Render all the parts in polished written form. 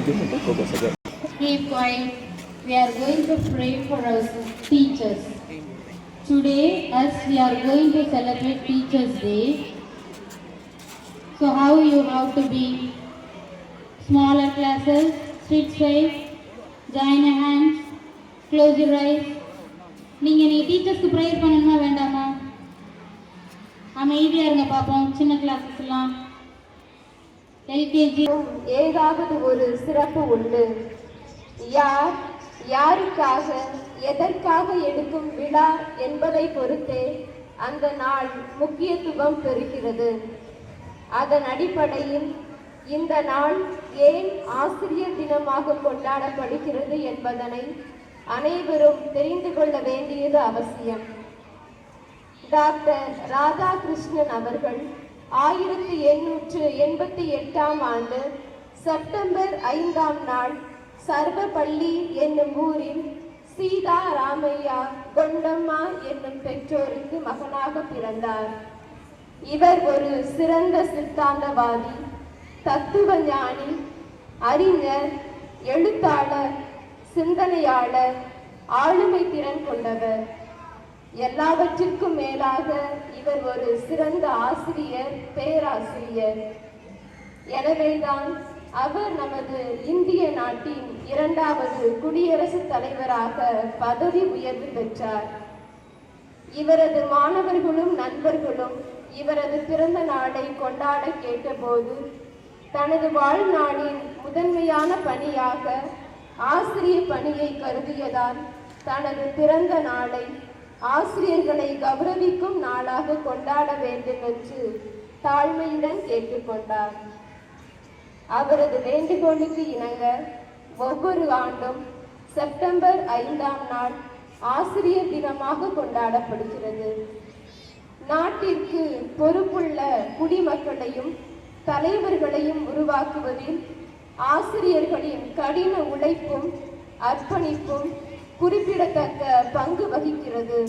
Keep quiet. We are going to pray for our teachers. Today, as we are going to celebrate Teachers' Day, so how you have to be smaller classes, sit straight, join your hands, close your eyes. நீங்கள் நீ டீச்சர்ஸ்க்கு prayer பண்ணணுமா வேண்டாமா? அமைதியாக இருங்க பார்ப்போம். சின்ன கிளாஸஸ்லாம் LKG ஏதாவது ஒரு சிறப்பு உண்டு. யார் யாருக்காக எதற்காக எடுக்கும் விழா என்பதை பொறுத்தே அந்த நாள் முக்கியத்துவம் பெறுகிறது. அதன் அடிப்படையில் இந்த நாள் ஏன் ஆசிரியர் தினமாக கொண்டாடப்படுகிறது என்பதனை அனைவரும் தெரிந்து கொள்ள வேண்டியது அவசியம். டாக்டர் ராதாகிருஷ்ணன் அவர்கள் 1888ஆம் ஆண்டு செப்டம்பர் 5ஆம் நாள் சர்வப்பள்ளி என்னும் ஊரில் சீதா ராமையா கொண்டம்மா என்னும் பெற்றோருக்கு மகனாக பிறந்தார். இவர் ஒரு சிறந்த சித்தாந்தவாதி, தத்துவ ஞானி, அறிஞர், எழுத்தாளர், சிந்தனையாளர், ஆளுமை திறன் கொண்டவர். எல்லாவற்றிற்கும் மேலாக இவர் ஒரு சிறந்த ஆசிரியர், பேராசிரியர். எனவேதான் அவர் நமது இந்திய நாட்டின் 2வது குடியரசுத் தலைவராக பதவி உயர்வு பெற்றார். இவரது மாணவர்களும் நண்பர்களும் இவரது பிறந்த நாளை கொண்டாட கேட்டபோது தனது வாழ்நாளின் முதன்மையான பணியாக ஆசிரிய பணியை கருதியதால் தனது பிறந்த நாளை ஆசிரியர்களை கௌரவிக்கும் நாளாக கொண்டாட வேண்டும் என்று தாழ்மையுடன் கேட்டுக்கொண்டார். அவரது வேண்டுகோளுக்கு இணங்க ஒவ்வொரு ஆண்டும் செப்டம்பர் 5ஆம் நாள் ஆசிரியர் தினமாக கொண்டாடப்படுகிறது. நாட்டிற்கு பொறுப்புள்ள குடிமக்களையும் தலைவர்களையும் உருவாக்குவதில் ஆசிரியர்களின் கடின உழைப்பும் அர்ப்பணிப்பும் குறிப்பிடத்தக்க பங்கு வகிக்கிறது.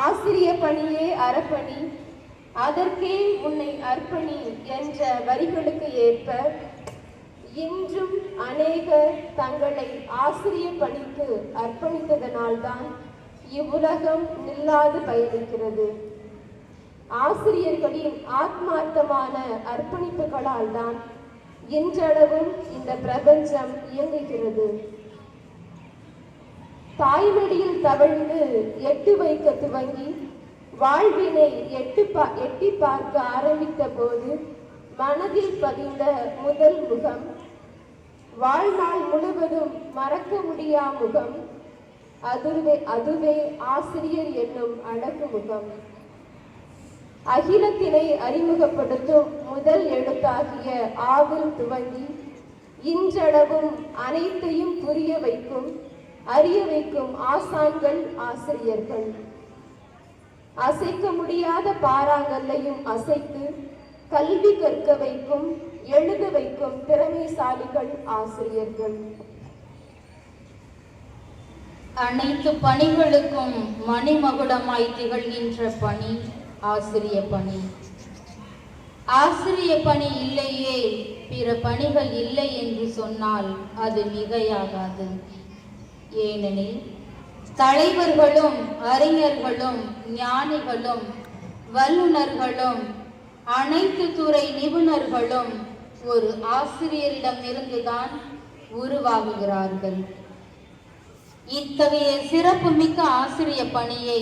ஆசிரிய பணியே அறப்பணி, அதற்கே உன்னை அர்ப்பணி என்ற வரிகளுக்கு ஏற்ப இன்றும் அநேகர் தங்களை ஆசிரிய பணிக்கு அர்ப்பணித்ததனால்தான் இவ்வுலகம் நில்லாது பயணிக்கிறது. ஆசிரியர்களின் ஆத்மார்த்தமான அர்ப்பணிப்புகளால் தான் இன்றளவும் இந்த பிரபஞ்சம் இயங்குகிறது. தாய்மடியில் தவழ்ந்து எட்டு வைக்க துவங்கி வாழ்வினை எட்டி பார்க்க ஆரம்பித்த போது மனதில் பதிந்த முதல் முகம், வாழ்நாள் முழுவதும் மறக்க முடியா முகம், அதுவே ஆசிரியர் என்னும் அழகு முகம். அகிலத்தினை அறிமுகப்படுத்தும் முதல் எழுத்தாகிய ஆவில் துவங்கி இன்றளவும் அனைத்தையும் புரிய வைக்கும், அறிய வைக்கும் ஆசான்கள் ஆசிரியர்கள். அசைக்க முடியாத பாறாங்கல்லையும் அசைத்து கல்வி கற்க வைக்கும், எழுத வைக்கும் திறமைசாலிகள் ஆசிரியர்கள். அனைத்து பணிகளுக்கும் மணிமகுடமாய் திகழ்கின்ற பணி ஆசிரிய பணி. ஆசிரிய பணி இல்லையே பிற பணிகள் இல்லை என்று சொன்னால் அது மிகையாகாது. ஏனெனில் தலைவர்களும் அறிஞர்களும் ஞானிகளும் வல்லுநர்களும் அனைத்து துறை நிபுணர்களும் ஒரு ஆசிரியரிடமிருந்துதான் உருவாகுகிறார்கள். இத்தகைய சிறப்புமிக்க ஆசிரிய பணியை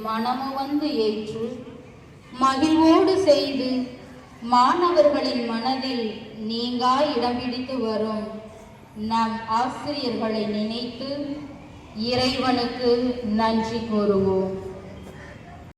மனமு வந்து ஏற்று மகிழ்வோடு செய்து மாணவர்களின் மனதில் நீங்கா இடம் பிடித்து வரும் நம் ஆசிரியர்களை நினைத்து இறைவனுக்கு நன்றி கூறுவோம்.